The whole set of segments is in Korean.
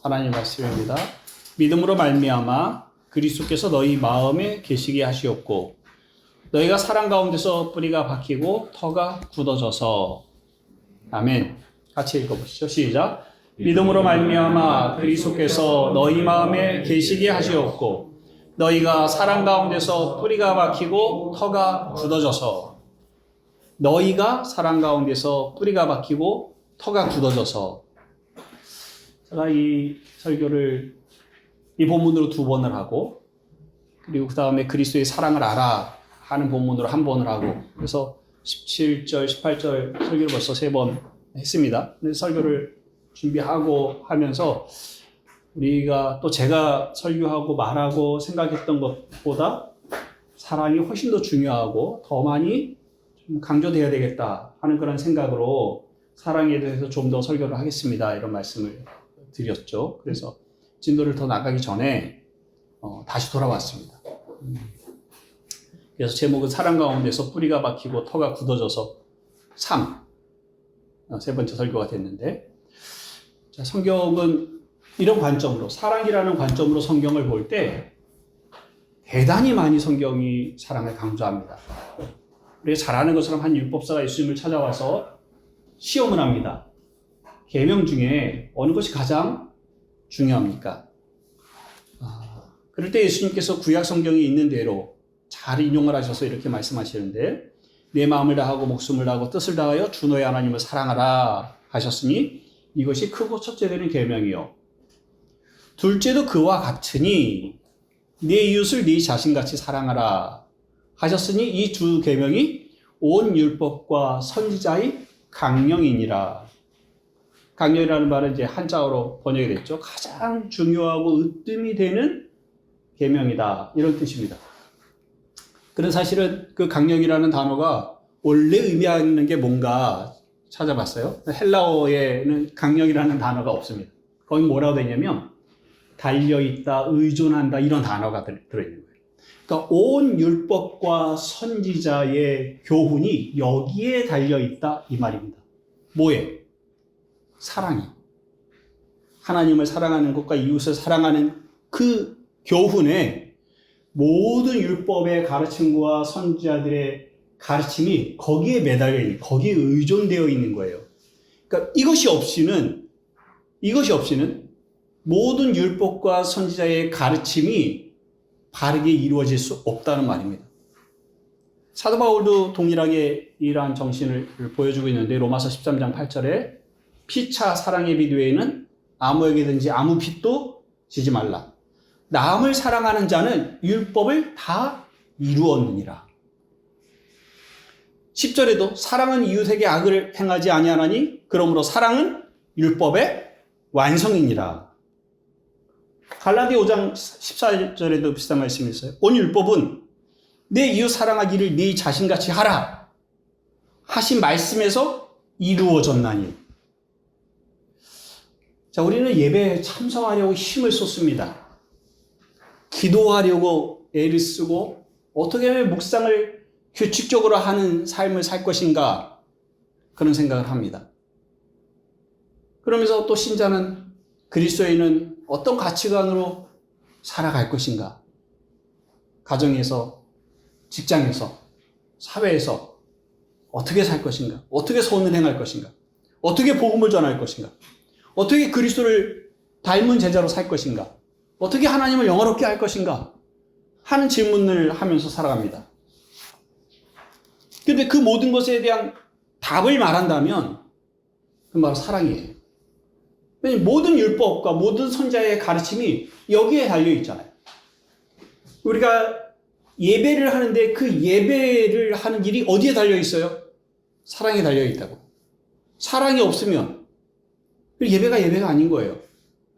하나님 말씀입니다. 믿음으로 말미암아 그리스도께서 너희 마음에 계시게 하시옵고 너희가 사랑 가운데서 뿌리가 박히고 터가 굳어져서. 아멘. 같이 읽어보시죠. 시작. 믿음으로 말미암아 그리스도께서 너희 마음에 계시게 하시옵고 너희가 사랑 가운데서 뿌리가 박히고 터가 굳어져서. 너희가 사랑 가운데서 뿌리가 박히고 터가 굳어져서. 제가 이 설교를 이 본문으로 2번을 하고 그리고 그 다음에 그리스도의 사랑을 알아 하는 본문으로 1번을 하고 그래서 17절, 18절 설교를 벌써 3번 했습니다. 근데 설교를 준비하고 하면서 우리가 또 제가 설교하고 말하고 생각했던 것보다 사랑이 훨씬 더 중요하고 더 많이 좀 강조되어야 되겠다 하는 그런 생각으로 사랑에 대해서 좀 더 설교를 하겠습니다. 이런 말씀을 드렸죠. 그래서 진도를 더 나가기 전에 다시 돌아왔습니다. 그래서 제목은 사랑 가운데서 뿌리가 박히고 터가 굳어져서 3. 세 번째 설교가 됐는데, 자, 성경은 이런 관점으로, 사랑이라는 관점으로 성경을 볼 때 대단히 많이 성경이 사랑을 강조합니다. 우리가 잘 아는 것처럼 한 율법사가 예수님을 찾아와서 시험을 합니다. 계명 중에 어느 것이 가장 중요합니까? 그럴 때 예수님께서 구약 성경에 있는 대로 잘 인용을 하셔서 이렇게 말씀하시는데, 내 마음을 다하고 목숨을 다하고 뜻을 다하여 주 너의 하나님을 사랑하라 하셨으니 이것이 크고 첫째 되는 계명이요. 둘째도 그와 같으니 내 이웃을 네 자신같이 사랑하라 하셨으니 이 두 계명이 온 율법과 선지자의 강령이니라. 강령이라는 말은 이제 한자어로 번역이 됐죠. 가장 중요하고 으뜸이 되는 계명이다. 이런 뜻입니다. 그런 사실은 그 강령이라는 단어가 원래 의미하는 게 뭔가 찾아봤어요. 헬라어에는 강령이라는 단어가 없습니다. 거기 뭐라고 되냐면 달려있다, 의존한다 이런 단어가 들어있는 거예요. 그러니까 온 율법과 선지자의 교훈이 여기에 달려있다 이 말입니다. 뭐에? 사랑이. 하나님을 사랑하는 것과 이웃을 사랑하는 그 교훈에 모든 율법의 가르침과 선지자들의 가르침이 거기에 매달려 있는, 거기에 의존되어 있는 거예요. 그러니까 이것이 없이는 모든 율법과 선지자의 가르침이 바르게 이루어질 수 없다는 말입니다. 사도 바울도 동일하게 이러한 정신을 보여주고 있는데 로마서 13장 8절에 피차 사랑의 빛 외에는 아무에게든지 아무 빚도 지지 말라. 남을 사랑하는 자는 율법을 다 이루었느니라. 10절에도 사랑은 이웃에게 악을 행하지 아니하나니 그러므로 사랑은 율법의 완성이니라. 갈라디 5장 14절에도 비슷한 말씀이 있어요. 온 율법은 내 이웃 사랑하기를 네 자신같이 하라 하신 말씀에서 이루어졌나니. 자, 우리는 예배에 참석하려고 힘을 쏟습니다. 기도하려고 애를 쓰고 어떻게 하면 묵상을 규칙적으로 하는 삶을 살 것인가 그런 생각을 합니다. 그러면서 또 신자는 그리스도인은 어떤 가치관으로 살아갈 것인가? 가정에서, 직장에서, 사회에서 어떻게 살 것인가? 어떻게 선을 행할 것인가? 어떻게 복음을 전할 것인가? 어떻게 그리스도를 닮은 제자로 살 것인가? 어떻게 하나님을 영화롭게 할 것인가? 하는 질문을 하면서 살아갑니다. 그런데 그 모든 것에 대한 답을 말한다면 그건 바로 사랑이에요. 왜냐하면 모든 율법과 모든 선지자의 가르침이 여기에 달려있잖아요. 우리가 예배를 하는데 그 예배를 하는 일이 어디에 달려있어요? 사랑에 달려있다고. 사랑이 없으면 예배가 아닌 거예요.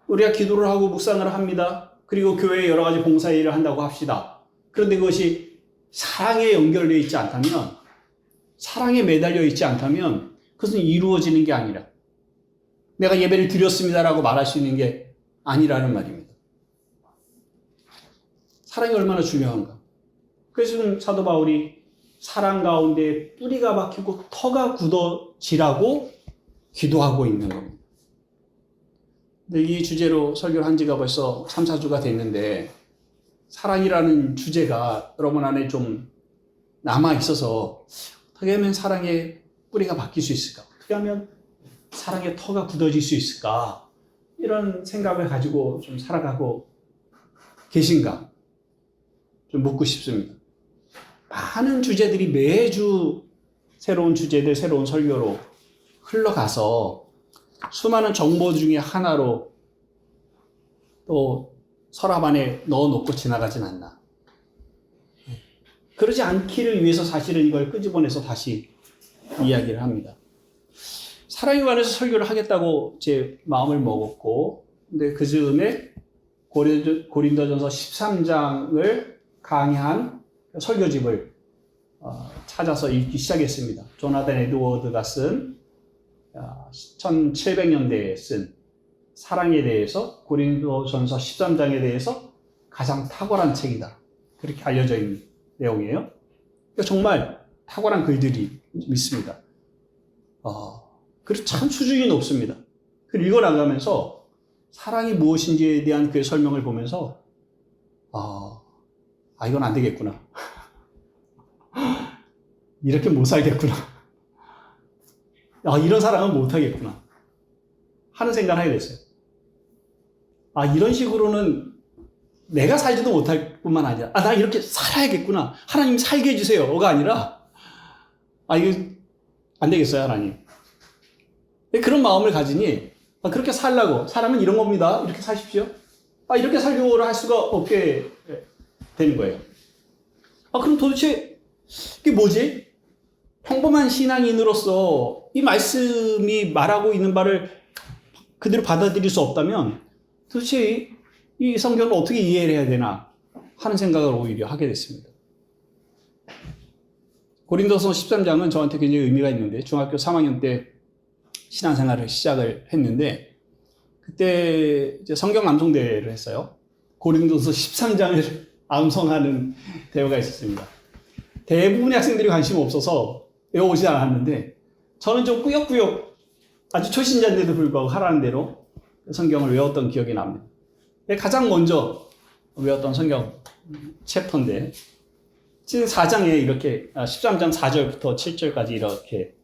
우리가 기도를 하고 묵상을 합니다. 그리고 교회에 여러 가지 봉사일을 한다고 합시다. 그런데 그것이 사랑에 연결되어 있지 않다면, 사랑에 매달려 있지 않다면 그것은 이루어지는 게 아니라 내가 예배를 드렸습니다라고 말할 수 있는 게 아니라는 말입니다. 사랑이 얼마나 중요한가. 그래서 지금 사도 바울이 사랑 가운데 뿌리가 박히고 터가 굳어지라고 기도하고 있는 겁니다. 근데 이 주제로 설교를 한 지가 벌써 3, 4주가 됐는데 사랑이라는 주제가 여러분 안에 좀 남아 있어서 어떻게 하면 사랑의 뿌리가 바뀔 수 있을까? 어떻게 하면 사랑의 터가 굳어질 수 있을까? 이런 생각을 가지고 좀 살아가고 계신가? 좀 묻고 싶습니다. 많은 주제들이 매주 새로운 주제들, 새로운 설교로 흘러가서 수많은 정보 중에 하나로 또 서랍 안에 넣어놓고 지나가진 않나. 그러지 않기를 위해서 사실은 이걸 끄집어내서 다시 이야기를 합니다. 사랑에 관해서 설교를 하겠다고 제 마음을 먹었고, 근데 그 즈음에 고린도전서 13장을 강의한 설교집을 찾아서 읽기 시작했습니다. 조나단 에드워드가 쓴 1700년대에 쓴 사랑에 대해서 고린도전서 13장에 대해서 가장 탁월한 책이다. 그렇게 알려져 있는 내용이에요. 정말 탁월한 글들이 있습니다. 그리고 참 수준이 높습니다. 그리고 읽어나가면서 사랑이 무엇인지에 대한 그 설명을 보면서 이건 안 되겠구나. 이렇게 못 살겠구나. 이런 사랑은 못 하겠구나. 하는 생각을 하게 됐어요. 이런 식으로는 내가 살지도 못할 뿐만 아니라, 나 이렇게 살아야겠구나. 하나님 살게 해주세요가 아니라, 이거 안 되겠어요, 하나님. 그런 마음을 가지니, 그렇게 살라고, 사람은 이런 겁니다. 이렇게 사십시오. 이렇게 살려고 할 수가 없게 되는 거예요. 그럼 도대체, 이게 뭐지? 평범한 신앙인으로서 이 말씀이 말하고 있는 바를 그대로 받아들일 수 없다면 도대체 이 성경을 어떻게 이해를 해야 되나 하는 생각을 오히려 하게 됐습니다. 고린도서 13장은 저한테 굉장히 의미가 있는데 중학교 3학년 때 신앙생활을 시작을 했는데 그때 이제 성경 암송대회를 했어요. 고린도서 13장을 암송하는 대회가 있었습니다. 대부분의 학생들이 관심이 없어서 외워오지 않았는데 저는 좀 꾸역꾸역 아주 초신자인데도 불구하고 하라는 대로 성경을 외웠던 기억이 납니다. 가장 먼저 외웠던 성경 챕터인데 4장에 이렇게 13장 4절부터 7절까지 이렇게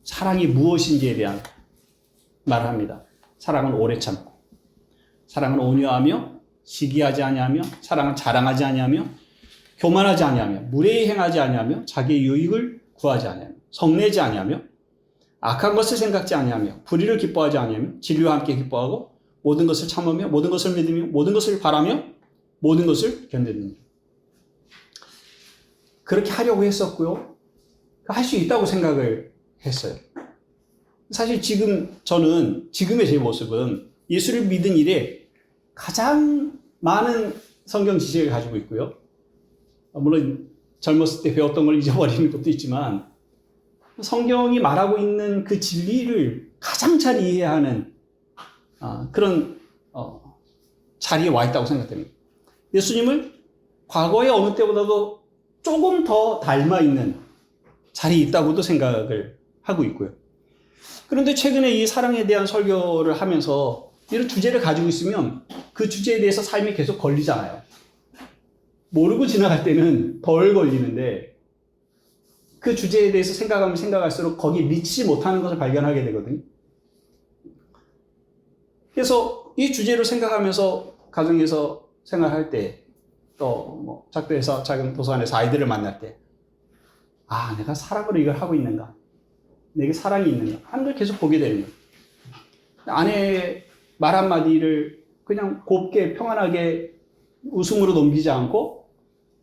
사랑이 무엇인지에 대한 말을 합니다. 사랑은 오래 참고 사랑은 온유하며 시기하지 아니하며 사랑은 자랑하지 아니하며 교만하지 아니하며 무례히 행하지 아니하며 자기의 유익을 구하지 아니하며 성내지 아니하며 악한 것을 생각지 아니하며 불의를 기뻐하지 아니하며 진리와 함께 기뻐하고 모든 것을 참으며 모든 것을 믿으며 모든 것을 바라며 모든 것을 견디는 그렇게 하려고 했었고요. 할 수 있다고 생각을 했어요. 사실 저는 지금의 제 모습은 예수를 믿은 이래 가장 많은 성경 지식을 가지고 있고요. 물론 젊었을 때 배웠던 걸 잊어버리는 것도 있지만 성경이 말하고 있는 그 진리를 가장 잘 이해하는 그런 자리에 와 있다고 생각됩니다. 예수님을 과거의 어느 때보다도 조금 더 닮아 있는 자리에 있다고도 생각을 하고 있고요. 그런데 최근에 이 사랑에 대한 설교를 하면서 이런 주제를 가지고 있으면 그 주제에 대해서 삶이 계속 걸리잖아요. 모르고 지나갈 때는 덜 걸리는데 그 주제에 대해서 생각하면 생각할수록 거기에 미치지 못하는 것을 발견하게 되거든요. 그래서 이 주제를 생각하면서 가정에서 생활할 때 또 작도에서 작은 도서관에서 아이들을 만날 때 내가 사랑으로 이걸 하고 있는가? 내게 사랑이 있는가? 하는 걸 계속 보게 되는 거예요. 아내의 말 한마디를 그냥 곱게 평안하게 웃음으로 넘기지 않고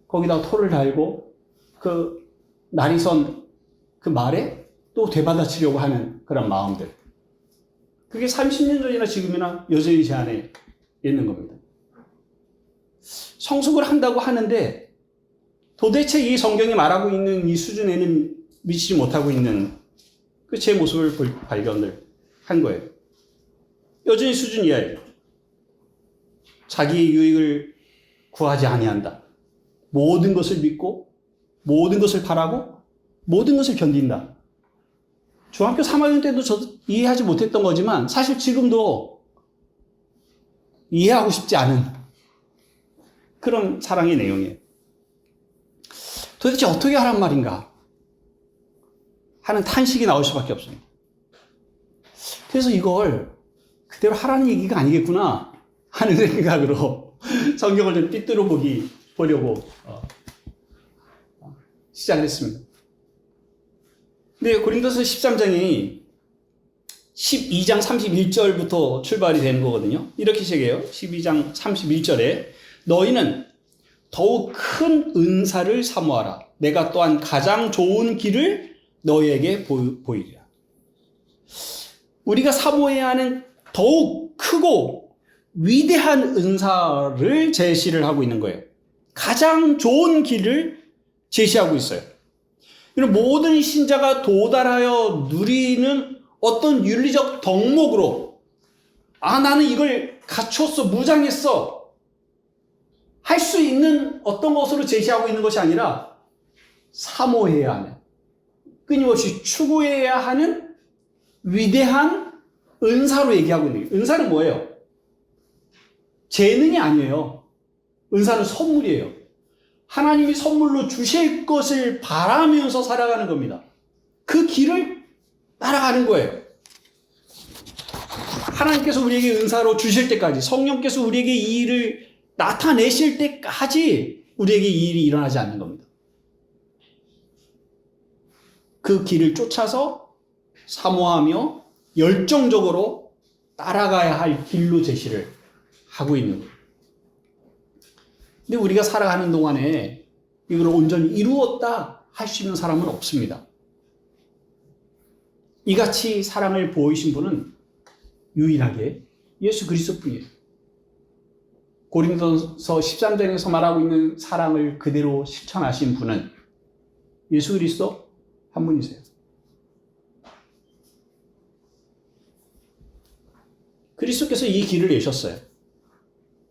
거기다가 토를 달고 그 날이 선 그 말에 또 되받아치려고 하는 그런 마음들. 그게 30년 전이나 지금이나 여전히 제 안에 있는 겁니다. 성숙을 한다고 하는데 도대체 이 성경이 말하고 있는 이 수준에는 미치지 못하고 있는 그 제 모습을 발견을 한 거예요. 여전히 수준 이하예요. 자기의 유익을 구하지 아니한다. 모든 것을 믿고 모든 것을 바라고 모든 것을 견딘다. 중학교 3학년 때도 저도 이해하지 못했던 거지만 사실 지금도 이해하고 싶지 않은 그런 사랑의 내용이에요. 도대체 어떻게 하란 말인가 하는 탄식이 나올 수밖에 없습니다. 그래서 이걸 그대로 하라는 얘기가 아니겠구나 하는 생각으로 성경을 좀 삐뚤어 보려고 시작을 했습니다. 근데 고린도서 13장이 12장 31절부터 출발이 되는 거거든요. 이렇게 시작해요. 12장 31절에 너희는 더욱 큰 은사를 사모하라. 내가 또한 가장 좋은 길을 너희에게 보이리라. 우리가 사모해야 하는 더욱 크고 위대한 은사를 제시를 하고 있는 거예요. 가장 좋은 길을 제시하고 있어요. 모든 신자가 도달하여 누리는 어떤 윤리적 덕목으로 나는 이걸 갖췄어, 무장했어 할 수 있는 어떤 것으로 제시하고 있는 것이 아니라 사모해야 하는, 끊임없이 추구해야 하는 위대한 은사로 얘기하고 있는 거예요. 은사는 뭐예요? 재능이 아니에요. 은사는 선물이에요. 하나님이 선물로 주실 것을 바라면서 살아가는 겁니다. 그 길을 따라가는 거예요. 하나님께서 우리에게 은사로 주실 때까지, 성령께서 우리에게 이 일을 나타내실 때까지 우리에게 이 일이 일어나지 않는 겁니다. 그 길을 쫓아서 사모하며 열정적으로 따라가야 할 길로 제시를 하고 있는 거예요. 근데 우리가 살아가는 동안에 이걸 온전히 이루었다 할 수 있는 사람은 없습니다. 이같이 사랑을 보이신 분은 유일하게 예수 그리스도뿐이에요. 고린도서 13장에서 말하고 있는 사랑을 그대로 실천하신 분은 예수 그리스도 한 분이세요. 그리스도께서 이 길을 내셨어요.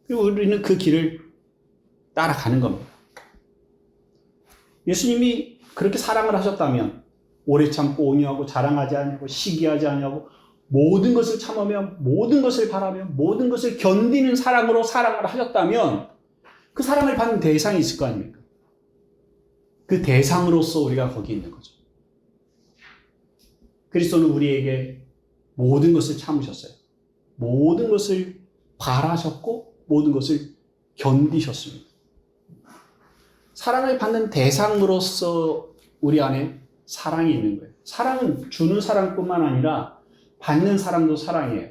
그리고 우리는 그 길을 따라가는 겁니다. 예수님이 그렇게 사랑을 하셨다면 오래 참고 온유하고 자랑하지 않냐고 시기하지 않냐고 모든 것을 참으며 모든 것을 바라며 모든 것을 견디는 사랑으로 사랑을 하셨다면 그 사랑을 받는 대상이 있을 거 아닙니까? 그 대상으로서 우리가 거기 있는 거죠. 그리스도는 우리에게 모든 것을 참으셨어요. 모든 것을 바라셨고 모든 것을 견디셨습니다. 사랑을 받는 대상으로서 우리 안에 사랑이 있는 거예요. 사랑은 주는 사랑뿐만 아니라 받는 사랑도 사랑이에요.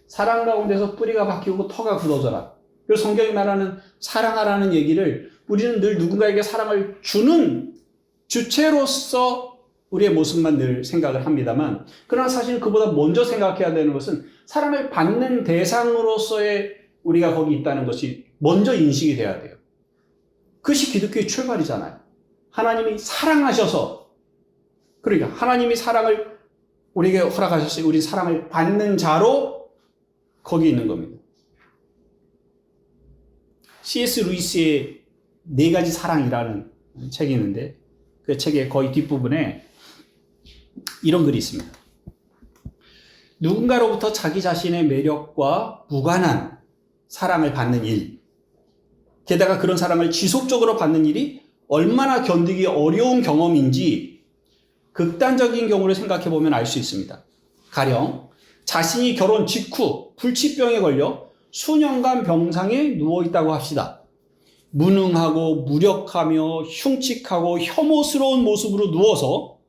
사랑 가운데서 뿌리가 박히고 터가 굳어져라. 그래서 성경이 말하는 사랑하라는 얘기를 우리는 늘 누군가에게 사랑을 주는 주체로서 우리의 모습만 늘 생각을 합니다만, 그러나 사실 그보다 먼저 생각해야 되는 것은 사랑을 받는 대상으로서의 우리가 거기 있다는 것이 먼저 인식이 돼야 돼요. 그것이 기독교의 출발이잖아요. 하나님이 사랑하셔서, 그러니까 하나님이 사랑을 우리에게 허락하셨으니 우리 사랑을 받는 자로 거기 있는 겁니다. C.S. 루이스의 4가지 사랑이라는 책이 있는데 그 책의 거의 뒷부분에 이런 글이 있습니다. 누군가로부터 자기 자신의 매력과 무관한 사랑을 받는 일, 게다가 그런 사랑을 지속적으로 받는 일이 얼마나 견디기 어려운 경험인지 극단적인 경우를 생각해 보면 알 수 있습니다. 가령 자신이 결혼 직후 불치병에 걸려 수년간 병상에 누워 있다고 합시다. 무능하고 무력하며 흉측하고 혐오스러운 모습으로 누워서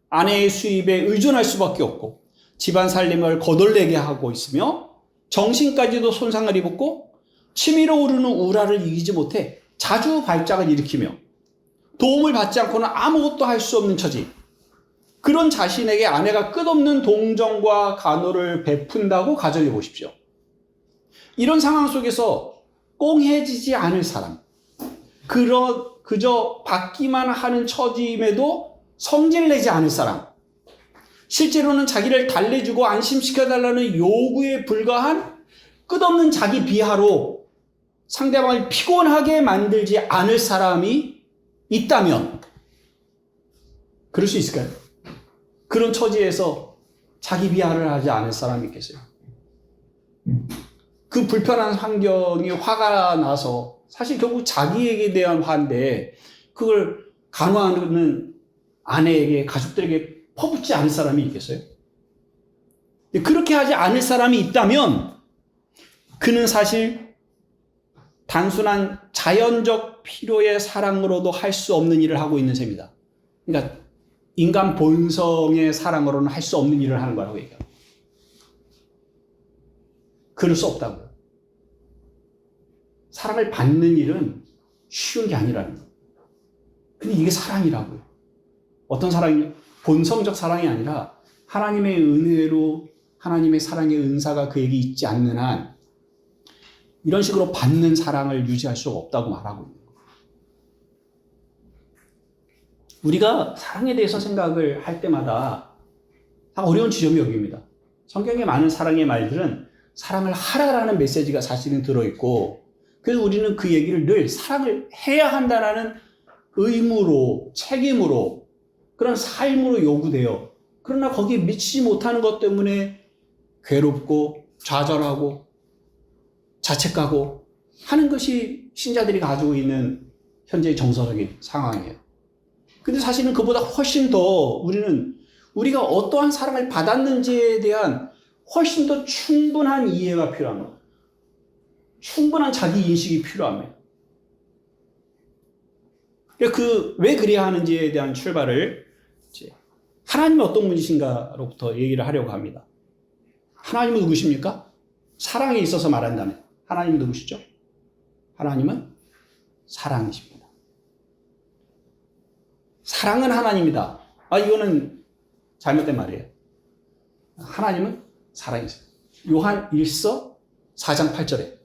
아내의 수입에 의존할 수밖에 없고 집안 살림을 거덜내게 하고 있으며 정신까지도 손상을 입었고 치밀어 오르는 우라를 이기지 못해 자주 발작을 일으키며 도움을 받지 않고는 아무것도 할 수 없는 처지. 그런 자신에게 아내가 끝없는 동정과 간호를 베푼다고 가정해 보십시오. 이런 상황 속에서 꽁해지지 않을 사람, 그저 받기만 하는 처지임에도 성질내지 않을 사람, 실제로는 자기를 달래주고 안심시켜달라는 요구에 불과한 끝없는 자기 비하로 상대방을 피곤하게 만들지 않을 사람이 있다면 그럴 수 있을까요? 그런 처지에서 자기 비하를 하지 않을 사람이 있겠어요? 그 불편한 환경이 화가 나서 사실 결국 자기에게 대한 화인데 그걸 간호하는 아내에게 가족들에게 퍼붓지 않을 사람이 있겠어요? 그렇게 하지 않을 사람이 있다면 그는 사실 단순한 자연적 필요의 사랑으로도 할 수 없는 일을 하고 있는 셈이다. 그러니까 인간 본성의 사랑으로는 할 수 없는 일을 하는 거라고 얘기합니다. 그럴 수 없다고요. 사랑을 받는 일은 쉬운 게 아니라는 거예요. 근데 이게 사랑이라고요. 어떤 사랑이요? 본성적 사랑이 아니라 하나님의 은혜로 하나님의 사랑의 은사가 그에게 있지 않는 한 이런 식으로 받는 사랑을 유지할 수가 없다고 말하고 있는 거예요. 우리가 사랑에 대해서 생각을 할 때마다 다 어려운 지점이 여기입니다. 성경에 많은 사랑의 말들은 사랑을 하라라는 메시지가 사실은 들어있고 그래서 우리는 그 얘기를 늘 사랑을 해야 한다는 의무로, 책임으로, 그런 삶으로 요구돼요. 그러나 거기에 미치지 못하는 것 때문에 괴롭고 좌절하고 자책하고 하는 것이 신자들이 가지고 있는 현재의 정서적인 상황이에요. 근데 사실은 그보다 훨씬 더 우리는 우리가 어떠한 사랑을 받았는지에 대한 훨씬 더 충분한 이해가 필요합니다. 충분한 자기 인식이 필요합니다. 왜 그래야 하는지에 대한 출발을 하나님이 어떤 분이신가로부터 얘기를 하려고 합니다. 하나님은 누구십니까? 사랑에 있어서 말한다면 하나님은 누구시죠? 하나님은 사랑이십니다. 사랑은 하나님이다. 이거는 잘못된 말이에요. 하나님은 사랑이세요. 요한 1서 4장 8절에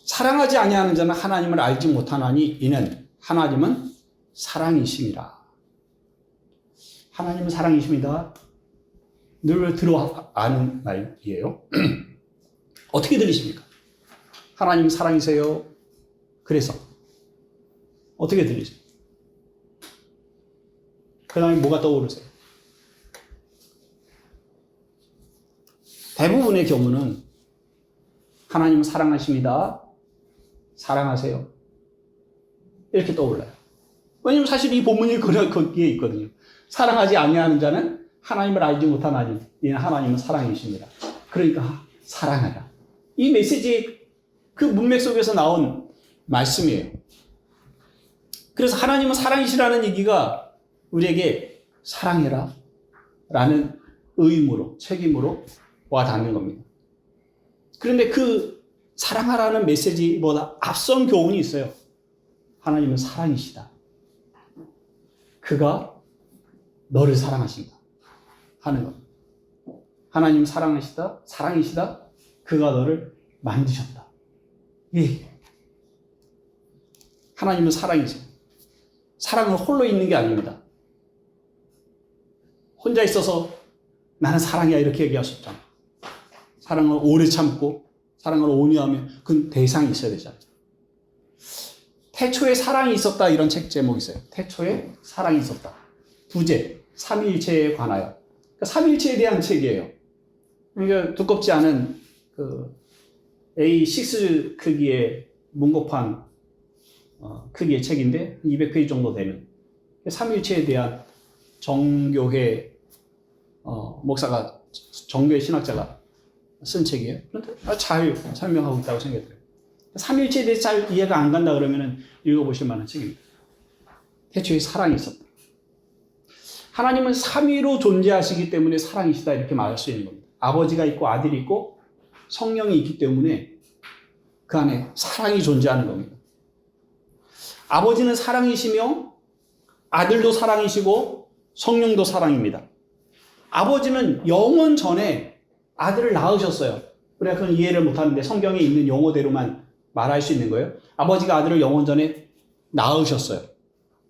사랑하지 아니하는 자는 하나님을 알지 못하나니 이는 하나님은 사랑이심이라. 하나님은 사랑이십니다. 늘 들어 아는 말이에요. 어떻게 들리십니까? 하나님 사랑이세요. 그래서 어떻게 들리세요? 그 다음에 뭐가 떠오르세요? 대부분의 경우는 하나님은 사랑하십니다. 사랑하세요. 이렇게 떠올라요. 왜냐하면 사실 이 본문이 거기에 있거든요. 사랑하지 아니하는 자는 하나님을 알지 못하나니 이는 하나님은 사랑이십니다. 그러니까 사랑하라. 이 메시지 그 문맥 속에서 나온 말씀이에요. 그래서 하나님은 사랑이시라는 얘기가 우리에게 사랑해라 라는 의무로 책임으로 와 닿는 겁니다. 그런데 그 사랑하라는 메시지보다 앞선 교훈이 있어요. 하나님은 사랑이시다. 그가 너를 사랑하신다 하는 것. 하나님 사랑하시다, 사랑이시다. 그가 너를 만드셨다. 예. 하나님은 사랑이세요. 사랑은 홀로 있는 게 아닙니다. 혼자 있어서 나는 사랑이야 이렇게 얘기하셨잖아요. 사랑을 오래 참고 사랑을 온유하며 그 대상이 있어야 되잖아요. 태초에 사랑이 있었다 이런 책 제목이 있어요. 태초에 사랑이 있었다. 부제 삼위일체에 관하여. 그러니까 삼위일체에 대한 책이에요. 그러니까 두껍지 않은 그 A6 크기의 문고판 크기의 책인데 200페이지 정도 되는 삼위일체에 대한 정교회 목사가 정교회 신학자가 쓴 책이에요. 그런데 잘 설명하고 있다고 생각이 들어요. 삼위일체에 대해서 잘 이해가 안 간다 그러면 읽어보실 만한 책입니다. 태초에 사랑이 있었다. 하나님은 삼위로 존재하시기 때문에 사랑이시다 이렇게 말할 수 있는 겁니다. 아버지가 있고 아들이 있고 성령이 있기 때문에 그 안에 사랑이 존재하는 겁니다. 아버지는 사랑이시며 아들도 사랑이시고 성령도 사랑입니다. 아버지는 영원 전에 아들을 낳으셨어요. 우리가 그건 이해를 못하는데 성경에 있는 용어대로만 말할 수 있는 거예요. 아버지가 아들을 영원 전에 낳으셨어요.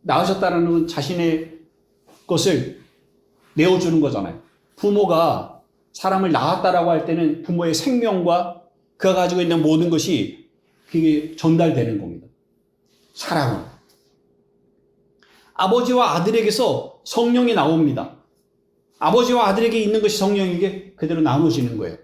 낳으셨다는 건 자신의 것을 내어주는 거잖아요. 부모가 사람을 낳았다라고 할 때는 부모의 생명과 그가 가지고 있는 모든 것이 그게 전달되는 겁니다. 사랑은. 아버지와 아들에게서 성령이 나옵니다. 아버지와 아들에게 있는 것이 성령에게 그대로 나눠지는 거예요.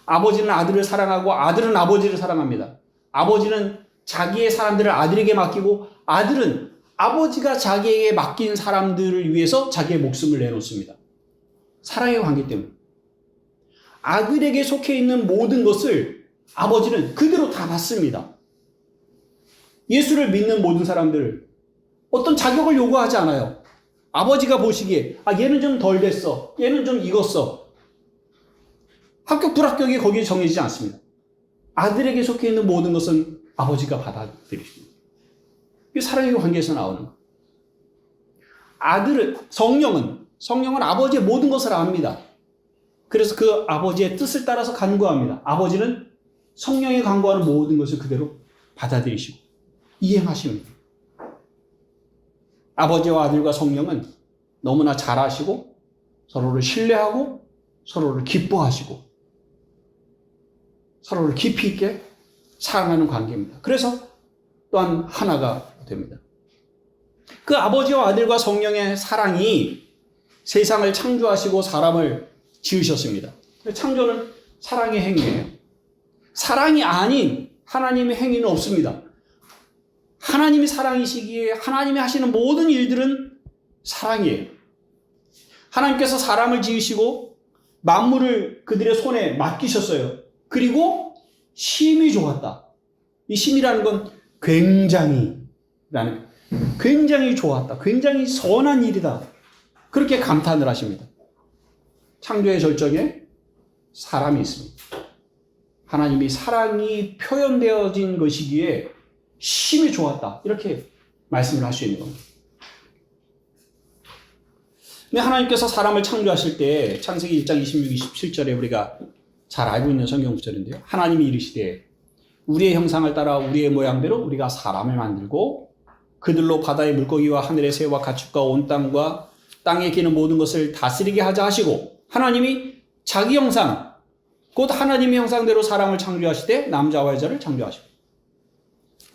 아버지는 아들을 사랑하고 아들은 아버지를 사랑합니다. 아버지는 자기의 사람들을 아들에게 맡기고 아들은 아버지가 자기에게 맡긴 사람들을 위해서 자기의 목숨을 내놓습니다. 사랑의 관계 때문에. 아들에게 속해 있는 모든 것을 아버지는 그대로 다 받습니다. 예수를 믿는 모든 사람들 어떤 자격을 요구하지 않아요. 아버지가 보시기에 얘는 좀 덜 됐어. 얘는 좀 익었어. 합격 불합격이 거기에 정해지지 않습니다. 아들에게 속해 있는 모든 것은 아버지가 받아들이십니다. 이게 사랑의 관계에서 나오는 거예요. 성령은 아버지의 모든 것을 압니다. 그래서 그 아버지의 뜻을 따라서 간구합니다. 아버지는 성령이 간구하는 모든 것을 그대로 받아들이시고 이행하십니다. 아버지와 아들과 성령은 너무나 잘 아시고 서로를 신뢰하고 서로를 기뻐하시고 서로를 깊이 있게 사랑하는 관계입니다. 그래서 또한 하나가 됩니다. 그 아버지와 아들과 성령의 사랑이 세상을 창조하시고 사람을 지으셨습니다. 창조는 사랑의 행위예요. 사랑이 아닌 하나님의 행위는 없습니다. 하나님이 사랑이시기에 하나님이 하시는 모든 일들은 사랑이에요. 하나님께서 사람을 지으시고 만물을 그들의 손에 맡기셨어요. 그리고 심히 좋았다. 이 심이라는 건 굉장히 좋았다. 굉장히 선한 일이다. 그렇게 감탄을 하십니다. 창조의 절정에 사람이 있습니다. 하나님이 사랑이 표현되어진 것이기에 심히 좋았다. 이렇게 말씀을 할 수 있는 겁니다. 근데 하나님께서 사람을 창조하실 때 창세기 1장 26, 27절에 우리가 잘 알고 있는 성경 구절인데요. 하나님이 이르시되 우리의 형상을 따라 우리의 모양대로 우리가 사람을 만들고 그들로 바다의 물고기와 하늘의 새와 가축과 온 땅과 땅에 기는 모든 것을 다스리게 하자 하시고 하나님이 자기 형상 곧 하나님의 형상대로 사람을 창조하시되 남자와 여자를 창조하시고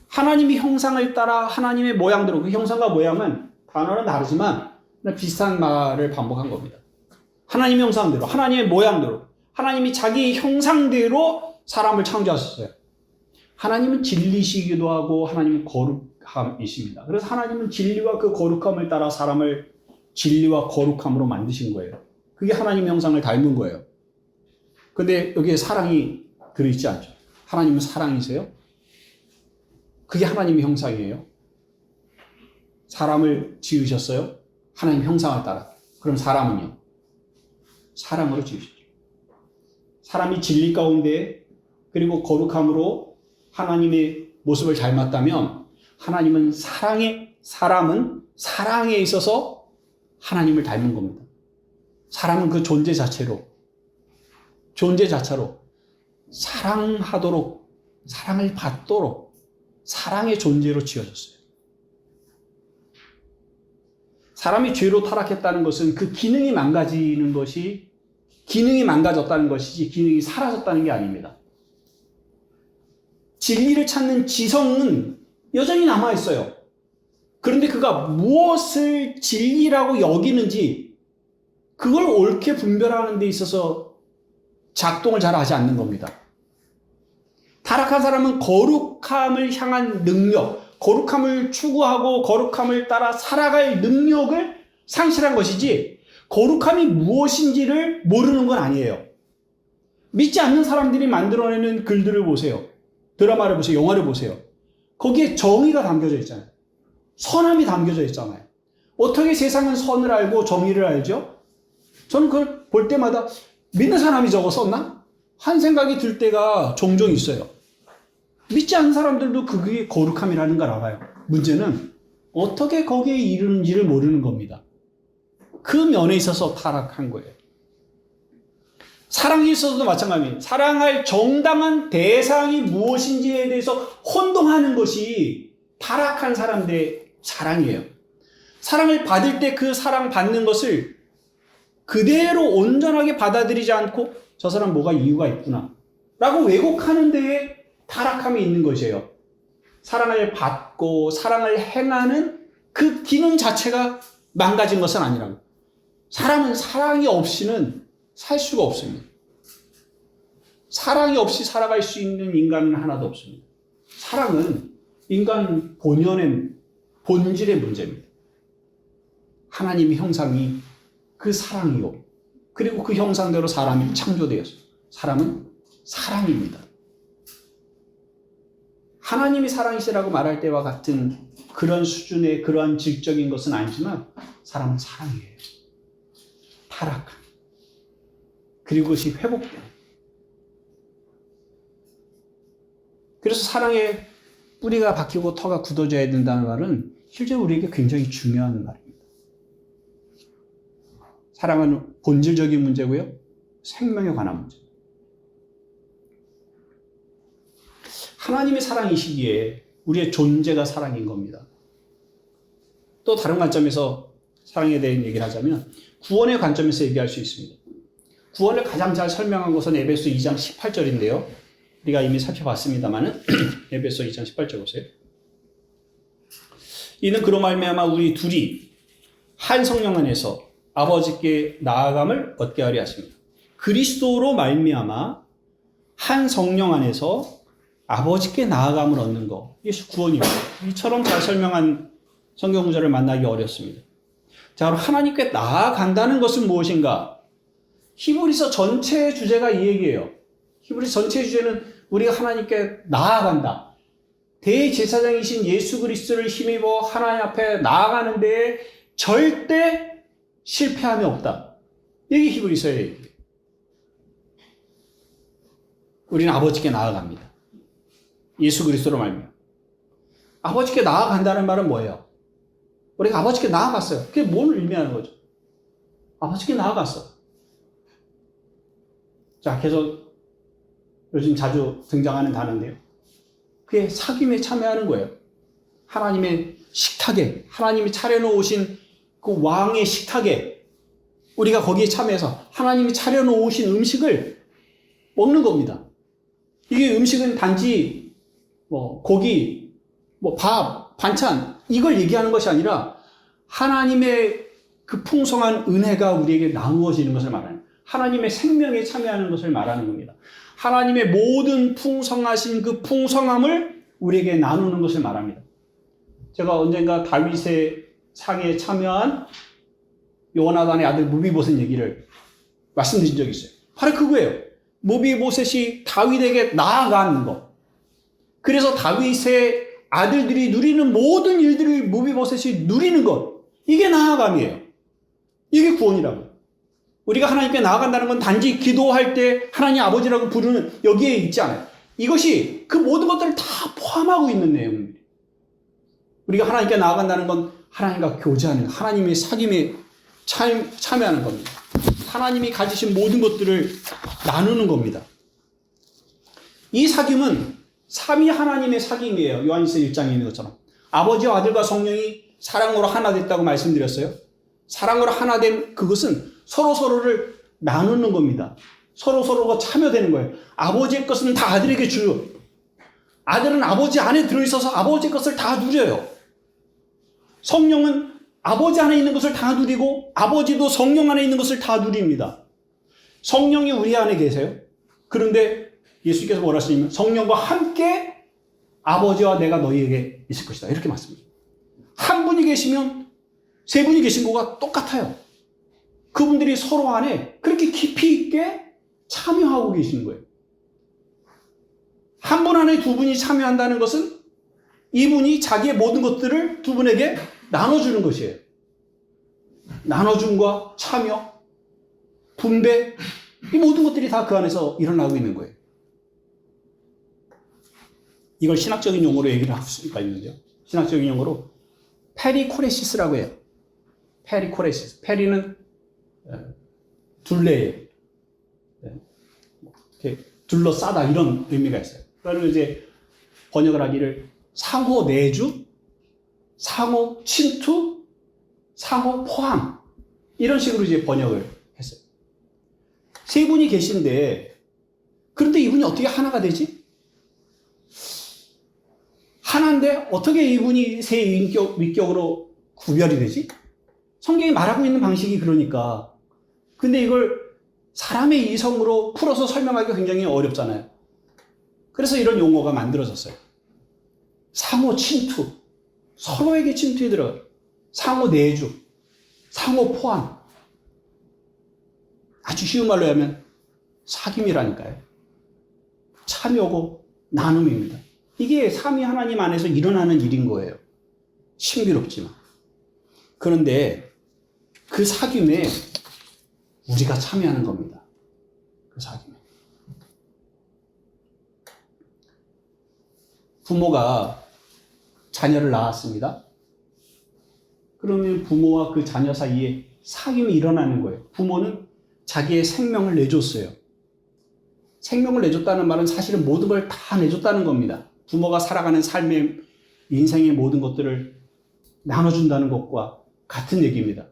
하나님이 형상을 따라 하나님의 모양대로 그 형상과 모양은 단어는 다르지만 비슷한 말을 반복한 겁니다. 하나님의 형상대로 하나님의 모양대로 하나님이 자기 형상대로 사람을 창조하셨어요. 하나님은 진리시기도 하고 하나님은 거룩함이십니다. 그래서 하나님은 진리와 그 거룩함을 따라 사람을 진리와 거룩함으로 만드신 거예요. 그게 하나님의 형상을 닮은 거예요. 근데 여기에 사랑이 들어있지 않죠. 하나님은 사랑이세요? 그게 하나님의 형상이에요. 사람을 지으셨어요? 하나님 형상을 따라. 그럼 사람은요? 사랑으로 지으셨죠. 사람이 진리 가운데 그리고 거룩함으로 하나님의 모습을 닮았다면 하나님은 사람은 사랑에 있어서 하나님을 닮은 겁니다. 사람은 그 존재 자체로 사랑하도록 사랑을 받도록 사랑의 존재로 지어졌어요. 사람이 죄로 타락했다는 것은 그 기능이 망가졌다는 것이지 기능이 사라졌다는 게 아닙니다. 진리를 찾는 지성은 여전히 남아있어요. 그런데 그가 무엇을 진리라고 여기는지 그걸 옳게 분별하는 데 있어서 작동을 잘 하지 않는 겁니다. 타락한 사람은 거룩함을 향한 능력, 거룩함을 추구하고 거룩함을 따라 살아갈 능력을 상실한 것이지 거룩함이 무엇인지를 모르는 건 아니에요. 믿지 않는 사람들이 만들어내는 글들을 보세요. 드라마를 보세요. 영화를 보세요. 거기에 정의가 담겨져 있잖아요. 선함이 담겨져 있잖아요. 어떻게 세상은 선을 알고 정의를 알죠? 저는 그걸 볼 때마다 믿는 사람이 저거 썼나? 한 생각이 들 때가 종종 있어요. 믿지 않는 사람들도 그게 거룩함이라는 걸 알아요. 문제는 어떻게 거기에 이르는지를 모르는 겁니다. 그 면에 있어서 타락한 거예요. 사랑에 있어서도 마찬가지입니다. 사랑할 정당한 대상이 무엇인지에 대해서 혼동하는 것이 타락한 사람들의 사랑이에요. 사랑을 받을 때 그 사랑 받는 것을 그대로 온전하게 받아들이지 않고 저 사람 뭐가 이유가 있구나 라고 왜곡하는 데에 타락함이 있는 것이에요. 사랑을 받고 사랑을 행하는 그 기능 자체가 망가진 것은 아니라고. 사람은 사랑이 없이는 살 수가 없습니다. 사랑이 없이 살아갈 수 있는 인간은 하나도 없습니다. 사랑은 인간 본질의 문제입니다. 하나님의 형상이 그 사랑이요. 그리고 그 형상대로 사람이 창조되었어요. 사람은 사랑입니다. 하나님이 사랑이시라고 말할 때와 같은 그런 수준의 그러한 질적인 것은 아니지만 사람은 사랑이에요. 타락한. 그리고 그것이 회복돼요. 그래서 사랑의 뿌리가 박히고 터가 굳어져야 된다는 말은 실제로 우리에게 굉장히 중요한 말입니다. 사랑은 본질적인 문제고요. 생명에 관한 문제. 하나님의 사랑이시기에 우리의 존재가 사랑인 겁니다. 또 다른 관점에서 사랑에 대한 얘기를 하자면 구원의 관점에서 얘기할 수 있습니다. 구원을 가장 잘 설명한 것은 에베소 2장 18절인데요. 우리가 이미 살펴봤습니다만 에베소 2장 18절 보세요. 이는 그로 말미암아 우리 둘이 한 성령 안에서 아버지께 나아감을 얻게 하려 하십니다. 그리스도로 말미암아 한 성령 안에서 아버지께 나아감을 얻는 것. 이게 구원입니다. 이처럼 잘 설명한 성경 구절을 만나기 어렵습니다. 자, 그럼 하나님께 나아간다는 것은 무엇인가? 히브리서 전체의 주제가 이 얘기예요. 히브리서 전체의 주제는 우리가 하나님께 나아간다. 대제사장이신 예수 그리스도를 힘입어 하나님 앞에 나아가는 데에 절대 실패함이 없다. 이게 히브리서의 얘기예요. 우리는 아버지께 나아갑니다. 예수 그리스도로 말미암아. 아버지께 나아간다는 말은 뭐예요? 우리가 아버지께 나아갔어요. 그게 뭘 의미하는 거죠? 아버지께 나아갔어. 자, 계속 요즘 자주 등장하는 단어인데요. 그게 사귐에 참여하는 거예요. 하나님의 식탁에, 하나님이 차려놓으신 그 왕의 식탁에 우리가 거기에 참여해서 하나님이 차려놓으신 음식을 먹는 겁니다. 이게 음식은 단지 고기, 밥, 반찬 이걸 얘기하는 것이 아니라 하나님의 그 풍성한 은혜가 우리에게 나누어지는 것을 말하는, 하나님의 생명에 참여하는 것을 말하는 겁니다. 하나님의 모든 풍성하신 그 풍성함을 우리에게 나누는 것을 말합니다. 제가 언젠가 다윗의 상에 참여한 요나단의 아들 무비보셋 얘기를 말씀드린 적이 있어요. 바로 그거예요. 무비보셋이 다윗에게 나아가는 것. 그래서 다윗의 아들들이 누리는 모든 일들을 무비보셋이 누리는 것. 이게 나아감이에요. 이게 구원이라고. 우리가 하나님께 나아간다는 건 단지 기도할 때 하나님 아버지라고 부르는 여기에 있지 않아요. 이것이 그 모든 것들을 다 포함하고 있는 내용입니다. 우리가 하나님께 나아간다는 건 하나님과 교제하는, 하나님의 사귐에 참여하는 겁니다. 하나님이 가지신 모든 것들을 나누는 겁니다. 이 사귐은 삼위 하나님의 사귐이에요. 요한일서 1장에 있는 것처럼. 아버지와 아들과 성령이 사랑으로 하나 됐다고 말씀드렸어요. 사랑으로 하나 된 그것은 서로서로를 나누는 겁니다. 서로서로가 참여되는 거예요. 아버지의 것은 다 아들에게 주요. 아들은 아버지 안에 들어있어서 아버지의 것을 다 누려요. 성령은 아버지 안에 있는 것을 다 누리고 아버지도 성령 안에 있는 것을 다 누립니다. 성령이 우리 안에 계세요. 그런데 예수께서 뭐라 하시냐면 성령과 함께 아버지와 내가 너희에게 있을 것이다. 이렇게 말씀합니다. 한 분이 계시면 세 분이 계신 거가 똑같아요. 그분들이 서로 안에 그렇게 깊이 있게 참여하고 계시는 거예요. 한 분 안에 두 분이 참여한다는 것은 이분이 자기의 모든 것들을 두 분에게 나눠주는 것이에요. 나눠줌과 참여, 분배, 이 모든 것들이 다 그 안에서 일어나고 있는 거예요. 이걸 신학적인 용어로 얘기를 할 수가 있는데요. 신학적인 용어로 페리코레시스라고 해요. 페리코레시스. 페리는 둘레예요. 이렇게 둘러싸다 이런 의미가 있어요. 그러면 이제 번역을 하기를 상호 내주, 상호 침투, 상호 포함 이런 식으로 이제 번역을 했어요. 세 분이 계신데 그런데 이분이 어떻게 하나가 되지? 하나인데 어떻게 이분이 세 위격으로 구별이 되지? 성경이 말하고 있는 방식이 그러니까. 근데 이걸 사람의 이성으로 풀어서 설명하기가 굉장히 어렵잖아요. 그래서 이런 용어가 만들어졌어요. 상호 침투, 서로에게 침투에 들어가요. 상호 내주, 상호 포함. 아주 쉬운 말로 하면 사귐이라니까요. 참여고 나눔입니다. 이게 삼위 하나님 안에서 일어나는 일인 거예요. 신비롭지만. 그런데 그 사귐에 우리가 참여하는 겁니다. 그 사귐에. 부모가 자녀를 낳았습니다. 그러면 부모와 그 자녀 사이에 사귐이 일어나는 거예요. 부모는 자기의 생명을 내줬어요. 생명을 내줬다는 말은 사실은 모든 걸 다 내줬다는 겁니다. 부모가 살아가는 삶의 인생의 모든 것들을 나눠준다는 것과 같은 얘기입니다.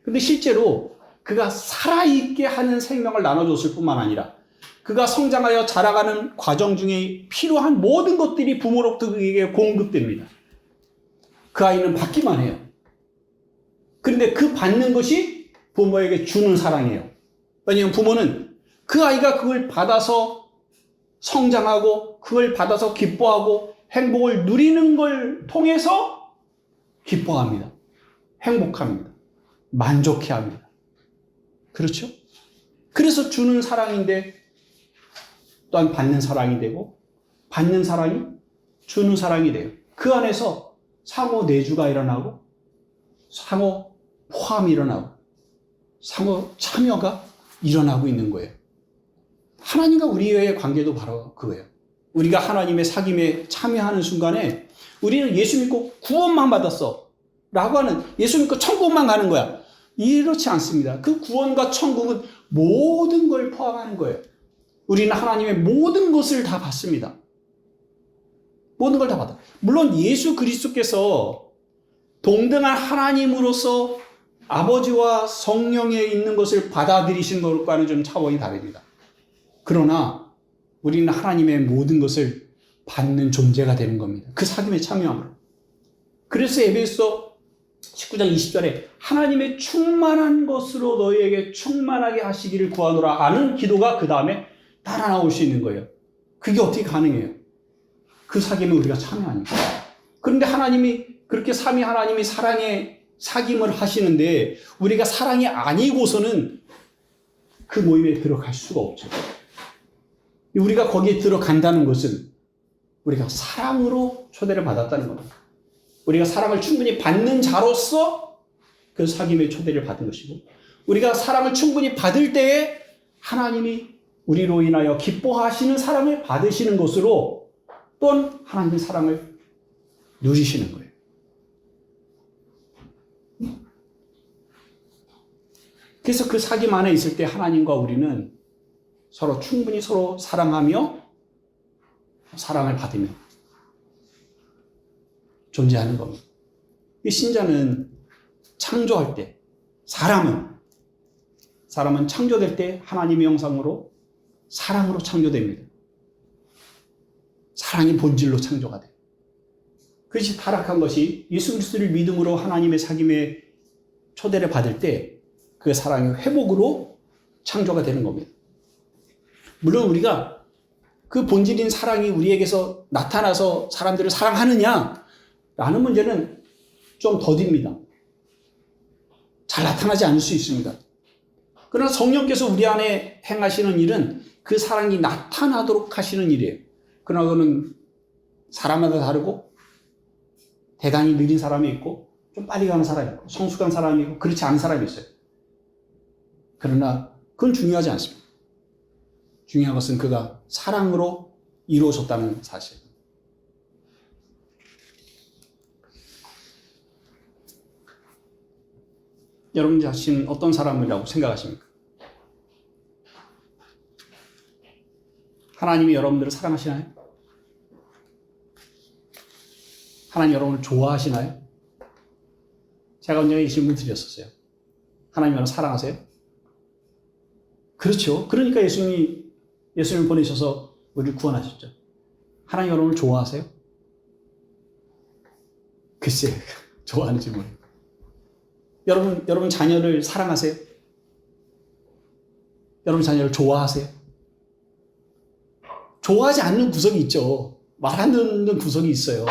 근데 실제로 그가 살아있게 하는 생명을 나눠줬을 뿐만 아니라 그가 성장하여 자라가는 과정 중에 필요한 모든 것들이 부모로부터 그에게 공급됩니다. 그 아이는 받기만 해요. 그런데 그 받는 것이 부모에게 주는 사랑이에요. 왜냐하면 부모는 그 아이가 그걸 받아서 성장하고 그걸 받아서 기뻐하고 행복을 누리는 걸 통해서 기뻐합니다. 행복합니다. 만족해합니다. 그렇죠? 그래서 주는 사랑인데 또한 받는 사랑이 되고 받는 사랑이 주는 사랑이 돼요. 그 안에서 상호 내주가 일어나고 상호 포함이 일어나고 상호 참여가 일어나고 있는 거예요. 하나님과 우리의 관계도 바로 그거예요. 우리가 하나님의 사귐에 참여하는 순간에 우리는 예수 믿고 구원만 받았어 라고 하는, 예수 믿고 천국만 가는 거야. 이렇지 않습니다. 그 구원과 천국은 모든 걸 포함하는 거예요. 우리는 하나님의 모든 것을 다 받습니다. 모든 걸 다 받아. 물론 예수 그리스도께서 동등한 하나님으로서 아버지와 성령에 있는 것을 받아들이신 것과는 좀 차원이 다릅니다. 그러나 우리는 하나님의 모든 것을 받는 존재가 되는 겁니다. 그 사귐에 참여함으로. 그래서 에베소 19장 20절에 하나님의 충만한 것으로 너희에게 충만하게 하시기를 구하노라 하는 기도가 그 다음에 따라 나올 수 있는 거예요. 그게 어떻게 가능해요? 그 사귐에 우리가 참여하니까. 그런데 하나님이 그렇게 삼위 하나님이 사랑의 사귐을 하시는데 우리가 사랑이 아니고서는 그 모임에 들어갈 수가 없죠. 우리가 거기에 들어간다는 것은 우리가 사랑으로 초대를 받았다는 겁니다. 우리가 사랑을 충분히 받는 자로서 그 사귐의 초대를 받은 것이고, 우리가 사랑을 충분히 받을 때에 하나님이 우리로 인하여 기뻐하시는 사랑을 받으시는 것으로 또한 하나님의 사랑을 누리시는 거예요. 그래서 그 사귐 안에 있을 때 하나님과 우리는 서로 충분히 서로 사랑하며 사랑을 받으며 존재하는 겁니다. 이 신자는 창조할 때, 사람은 창조될 때 하나님의 형상으로 사랑으로 창조됩니다. 사랑이 본질로 창조가 돼요. 그것이 타락한 것이 예수 그리스도를 믿음으로 하나님의 사귐에 초대를 받을 때 그 사랑이 회복으로 창조가 되는 겁니다. 물론 우리가 그 본질인 사랑이 우리에게서 나타나서 사람들을 사랑하느냐 라는 문제는 좀 더딥니다. 잘 나타나지 않을 수 있습니다. 그러나 성령께서 우리 안에 행하시는 일은 그 사랑이 나타나도록 하시는 일이에요. 그러나 그는 사람마다 다르고 대단히 느린 사람이 있고 좀 빨리 가는 사람이 있고 성숙한 사람이 있고 그렇지 않은 사람이 있어요. 그러나 그건 중요하지 않습니다. 중요한 것은 그가 사랑으로 이루어졌다는 사실. 여러분 자신 어떤 사람이라고 생각하십니까? 하나님이 여러분들을 사랑하시나요? 하나님 여러분을 좋아하시나요? 제가 언젠가 이 질문 드렸었어요. 하나님 여러분 사랑하세요? 그렇죠. 그러니까 예수님을 보내셔서 우리를 구원하셨죠. 하나님 여러분을 좋아하세요? 글쎄, 좋아하는지 모르겠어요. 여러분 자녀를 사랑하세요? 여러분 자녀를 좋아하세요? 좋아하지 않는 구석이 있죠. 말 안 듣는 구석이 있어요.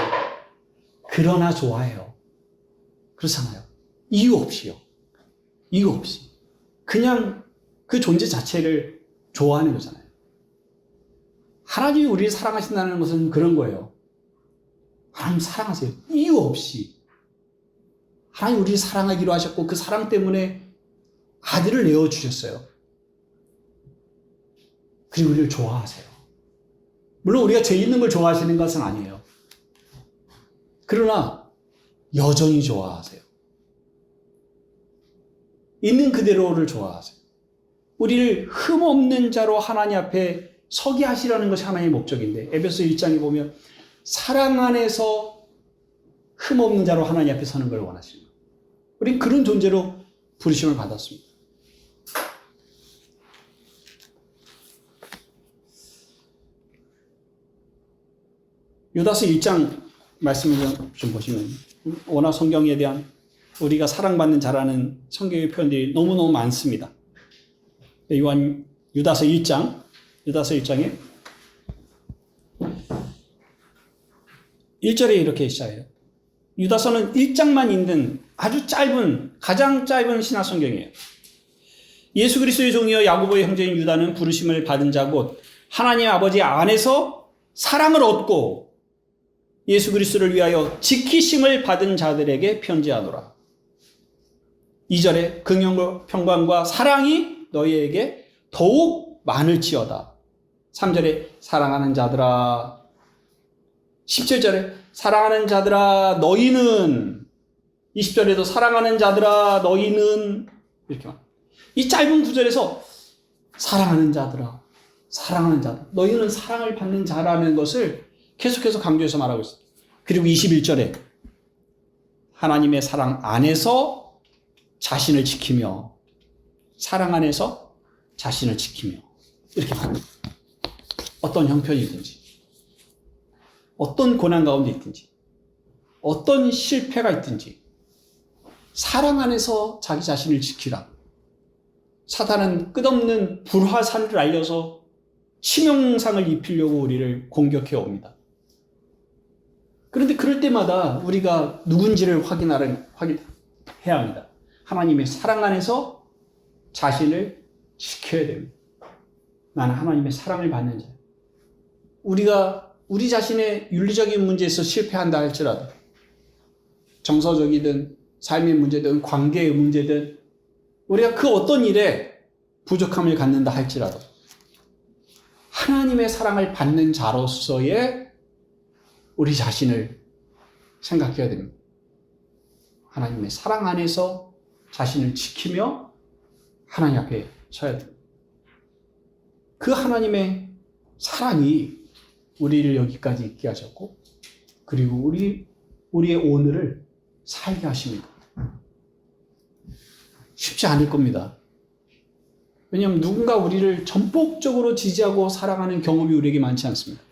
그러나 좋아해요. 그렇잖아요. 이유 없이요. 이유 없이. 그냥 그 존재 자체를 좋아하는 거잖아요. 하나님이 우리를 사랑하신다는 것은 그런 거예요. 하나님 사랑하세요. 이유 없이. 하나님 우리를 사랑하기로 하셨고 그 사랑 때문에 아들을 내어주셨어요. 그리고 우리를 좋아하세요. 물론 우리가 죄 있는 걸 좋아하시는 것은 아니에요. 그러나 여전히 좋아하세요. 있는 그대로를 좋아하세요. 우리를 흠없는 자로 하나님 앞에 서게 하시라는 것이 하나님의 목적인데 에베소 1장에 보면 사랑 안에서 흠없는 자로 하나님 앞에 서는 걸 원하십니다. 우린 그런 존재로 부르심을 받았습니다. 유다서 1장 말씀을 좀 보시면 워낙 성경에 대한 우리가 사랑받는 자라는 성경의 표현들이 너무너무 많습니다. 유다서 1장에 1절에 이렇게 시작해요. 유다서는 1장만 있는 아주 짧은, 가장 짧은 신약 성경이에요. 예수 그리스도의 종이여 야고보의 형제인 유다는 부르심을 받은 자 곧 하나님 아버지 안에서 사랑을 얻고 예수 그리스도를 위하여 지키심을 받은 자들에게 편지하노라. 2절에 긍휼과 평강과 사랑이 너희에게 더욱 많을지어다. 3절에 사랑하는 자들아. 17절에 사랑하는 자들아 너희는. 20절에도 사랑하는 자들아 너희는. 이렇게 말. 이 짧은 구절에서 사랑하는 자들아, 사랑하는 자들, 너희는 사랑을 받는 자라는 것을 계속해서 강조해서 말하고 있습니다. 그리고 21절에 하나님의 사랑 안에서 자신을 지키며, 사랑 안에서 자신을 지키며 이렇게 말합니다. 어떤 형편이든지, 어떤 고난 가운데 있든지, 어떤 실패가 있든지 사랑 안에서 자기 자신을 지키라. 사탄은 끝없는 불화살을 날려서 치명상을 입히려고 우리를 공격해 옵니다. 그런데 그럴 때마다 우리가 누군지를 확인해야 합니다. 하나님의 사랑 안에서 자신을 지켜야 됩니다. 나는 하나님의 사랑을 받는 자예요. 우리가 우리 자신의 윤리적인 문제에서 실패한다 할지라도, 정서적이든 삶의 문제든 관계의 문제든, 우리가 그 어떤 일에 부족함을 갖는다 할지라도 하나님의 사랑을 받는 자로서의 우리 자신을 생각해야 됩니다. 하나님의 사랑 안에서 자신을 지키며 하나님 앞에 서야 됩니다. 그 하나님의 사랑이 우리를 여기까지 있게 하셨고, 그리고 우리의 오늘을 살게 하십니다. 쉽지 않을 겁니다. 왜냐하면 누군가 우리를 전폭적으로 지지하고 사랑하는 경험이 우리에게 많지 않습니다.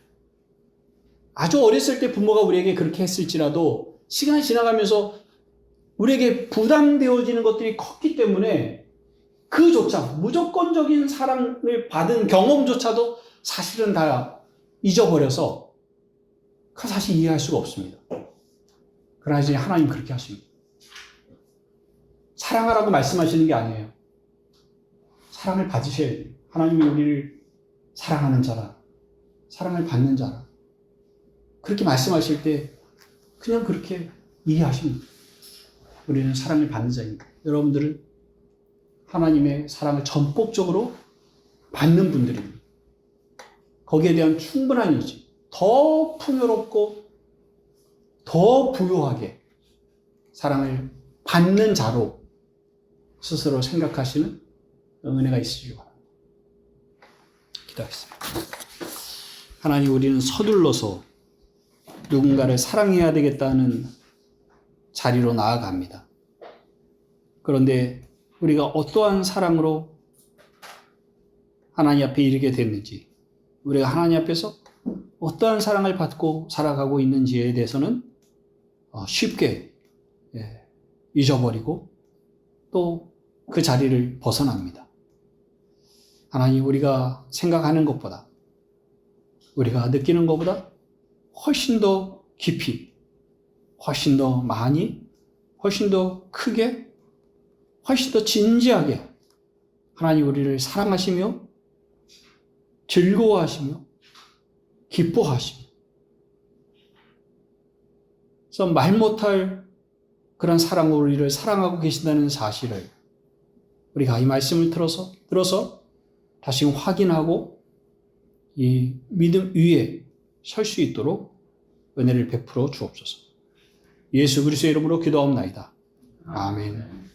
아주 어렸을 때 부모가 우리에게 그렇게 했을지라도 시간이 지나가면서 우리에게 부담되어지는 것들이 컸기 때문에 그조차, 무조건적인 사랑을 받은 경험조차도 사실은 다 잊어버려서 그 사실 이해할 수가 없습니다. 그러나 이제 하나님 그렇게 하십니다. 사랑하라고 말씀하시는 게 아니에요. 사랑을 받으셔야 돼요. 하나님이 우리를 사랑하는 자라, 사랑을 받는 자라, 그렇게 말씀하실 때 그냥 그렇게 이해하십니다. 우리는 사랑을 받는 자입니다. 여러분들은 하나님의 사랑을 전폭적으로 받는 분들입니다. 거기에 대한 충분한 의지, 더 풍요롭고 더 부유하게 사랑을 받는 자로 스스로 생각하시는 은혜가 있으시기 바랍니다. 기도하겠습니다. 하나님, 우리는 서둘러서 누군가를 사랑해야 되겠다는 자리로 나아갑니다. 그런데 우리가 어떠한 사랑으로 하나님 앞에 이르게 됐는지, 우리가 하나님 앞에서 어떠한 사랑을 받고 살아가고 있는지에 대해서는 쉽게 잊어버리고 또 그 자리를 벗어납니다. 하나님, 우리가 생각하는 것보다, 우리가 느끼는 것보다 훨씬 더 깊이, 훨씬 더 많이, 훨씬 더 크게, 훨씬 더 진지하게 하나님 우리를 사랑하시며 즐거워하시며 기뻐하시며, 그래서 말 못할 그런 사랑으로 우리를 사랑하고 계신다는 사실을 우리가 이 말씀을 들어서 다시 확인하고 이 믿음 위에 설 수 있도록 은혜를 베풀어 주옵소서. 예수 그리스도의 이름으로 기도하옵나이다. 아멘.